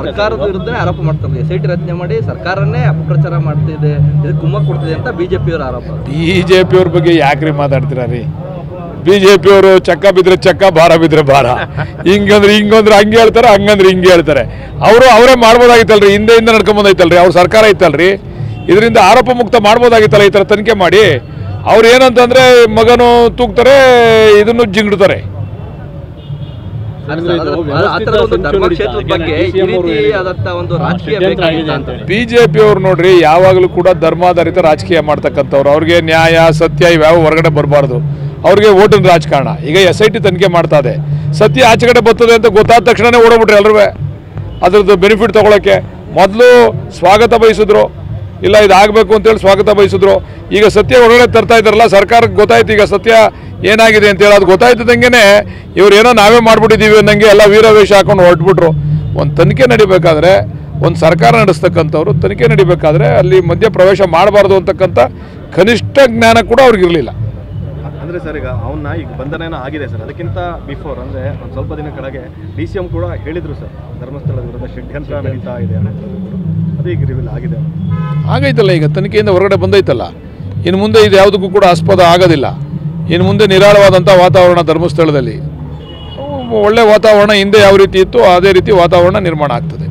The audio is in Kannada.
ಸರ್ಕಾರದ ವಿರುದ್ಧ ಆರೋಪ ಮಾಡ್ತಾರೆ. SIT ರಚನೆ ಮಾಡಿ ಸರ್ಕಾರನೇ ಅಪಪ್ರಚಾರ ಮಾಡ್ತಿದೆ, ಇದು ಕುಮ್ಮಕ್ಕು ಕೊಡ್ತಿದೆ ಅಂತ ಬಿಜೆಪಿಯವರ ಆರೋಪ. ಬಿಜೆಪಿಯವ್ರ ಬಗ್ಗೆ ಯಾಕ್ರಿ ಮಾತಾಡ್ತೀರಾ ರೀ? ಬಿಜೆಪಿಯವರು ಚಕ್ಕ ಬಿದ್ರೆ ಚಕ್ಕ, ಭಾರ ಬಿದ್ರೆ ಭಾರ, ಹಿಂಗಂದ್ರೆ ಹಂಗೆ ಹೇಳ್ತಾರೆ, ಹಂಗಂದ್ರೆ ಹಿಂಗೆ ಹೇಳ್ತಾರೆ. ಅವರೇ ಮಾಡ್ಬೋದಾಗಿತ್ತಲ್ರಿ, ಹಿಂದೆ ನಡ್ಕೊಂಬಂದೈತಲ್ರಿ, ಅವ್ರ ಸರ್ಕಾರ ಐತಲ್ರಿ, ಇದರಿಂದ ಆರೋಪ ಮುಕ್ತ ಮಾಡ್ಬೋದಾಗಿತ್ತಲ್ಲ. ಈ ಥರ ತನಿಖೆ ಮಾಡಿ ಅವ್ರು ಏನಂತಂದ್ರೆ ಮಗನು ತೂಗ್ತಾರೆ, ಇದನ್ನು ಜಿಂಗಿಡ್ತಾರೆ. ಬಿಜೆಪಿಯವ್ರು ನೋಡ್ರಿ ಯಾವಾಗಲೂ ಕೂಡ ಧರ್ಮಾಧಾರಿತ ರಾಜಕೀಯ ಮಾಡ್ತಕ್ಕಂಥವ್ರು. ಅವ್ರಿಗೆ ನ್ಯಾಯ ಸತ್ಯ ಇವ್ಯಾವ ಹೊರಗಡೆ ಬರಬಾರ್ದು. ಅವ್ರಿಗೆ ಓಟಿನ ರಾಜಕಾರಣ. ಈಗ SIT ತನಿಖೆ ಮಾಡ್ತಾ ಇದೆ, ಸತ್ಯ ಆಚೆ ಕಡೆ ಬರ್ತದೆ ಅಂತ ಗೊತ್ತಾದ ತಕ್ಷಣನೇ ಓಡೋಗ್ಬಿಟ್ರಿ ಎಲ್ಲರೂ ಅದ್ರದ್ದು ಬೆನಿಫಿಟ್ ತಗೊಳಕ್ಕೆ. ಮೊದಲು ಸ್ವಾಗತ ಬಯಸಿದ್ರು, ಇಲ್ಲ ಇದಾಗಬೇಕು ಅಂತೇಳಿ ಸ್ವಾಗತ ಬಯಸಿದ್ರು. ಈಗ ಸತ್ಯ ಹೊರಗಡೆ ತರ್ತಾ ಇದ್ದಾರಲ್ಲ, ಸರ್ಕಾರಕ್ಕೆ ಗೊತ್ತಾಯ್ತು ಈಗ ಸತ್ಯ ಏನಾಗಿದೆ ಅಂತೇಳಿ. ಅದು ಗೊತ್ತಾಯ್ತದಂಗೆ ಇವ್ರು ಏನೋ ನಾವೇ ಮಾಡ್ಬಿಟ್ಟಿದ್ದೀವಿ ಅನ್ನಂಗೆ ಎಲ್ಲ ವೀರವೇಷ ಹಾಕೊಂಡು ಹೊರಟ್ಬಿಟ್ರು. ಒಂದು ತನಿಖೆ ನಡಿಬೇಕಾದ್ರೆ, ಒಂದು ಸರ್ಕಾರ ನಡೆಸ್ತಕ್ಕಂಥವ್ರು ತನಿಖೆ ನಡಿಬೇಕಾದ್ರೆ ಅಲ್ಲಿ ಮಧ್ಯ ಪ್ರವೇಶ ಮಾಡಬಾರ್ದು ಅಂತಕ್ಕಂಥ ಕನಿಷ್ಠ ಜ್ಞಾನ ಕೂಡ ಅವ್ರಿಗಿರಲಿಲ್ಲ. ಅಂದರೆ ಸರ್ ಈಗ ಈಗ ಬಂಧನ ಏನೋ ಆಗಿದೆ ಸರ್, ಅದಕ್ಕಿಂತ ಬಿಫೋರ್ ಅಂದರೆ ಒಂದು ಸ್ವಲ್ಪ ದಿನ ಕೆಳಗೆ DCM ಕೂಡ ಹೇಳಿದರು ಸರ್, ಧರ್ಮಸ್ಥಳದ ವಿರುದ್ಧ ಷಡ್ಯಂತ್ರ ನಡೀತಾ ಇದೆ ಅನ್ನೋದು. ಅದು ಈಗ ರಿವೀಲ್ ಆಗಿದೆ, ಆಗೈತಲ್ಲ. ಈಗ ತನಿಖೆಯಿಂದ ಹೊರಗಡೆ ಬಂದೈತಲ್ಲ. ಇನ್ನು ಮುಂದೆ ಇದು ಯಾವುದಕ್ಕೂ ಕೂಡ ಆಸ್ಪದ ಆಗೋದಿಲ್ಲ. ಇನ್ನು ಮುಂದೆ ನಿರಾಳವಾದಂಥ ವಾತಾವರಣ ಧರ್ಮಸ್ಥಳದಲ್ಲಿ, ಒಳ್ಳೆ ವಾತಾವರಣ ಹಿಂದೆ ಯಾವ ರೀತಿ ಇತ್ತು ಅದೇ ರೀತಿ ವಾತಾವರಣ ನಿರ್ಮಾಣ ಆಗ್ತದೆ.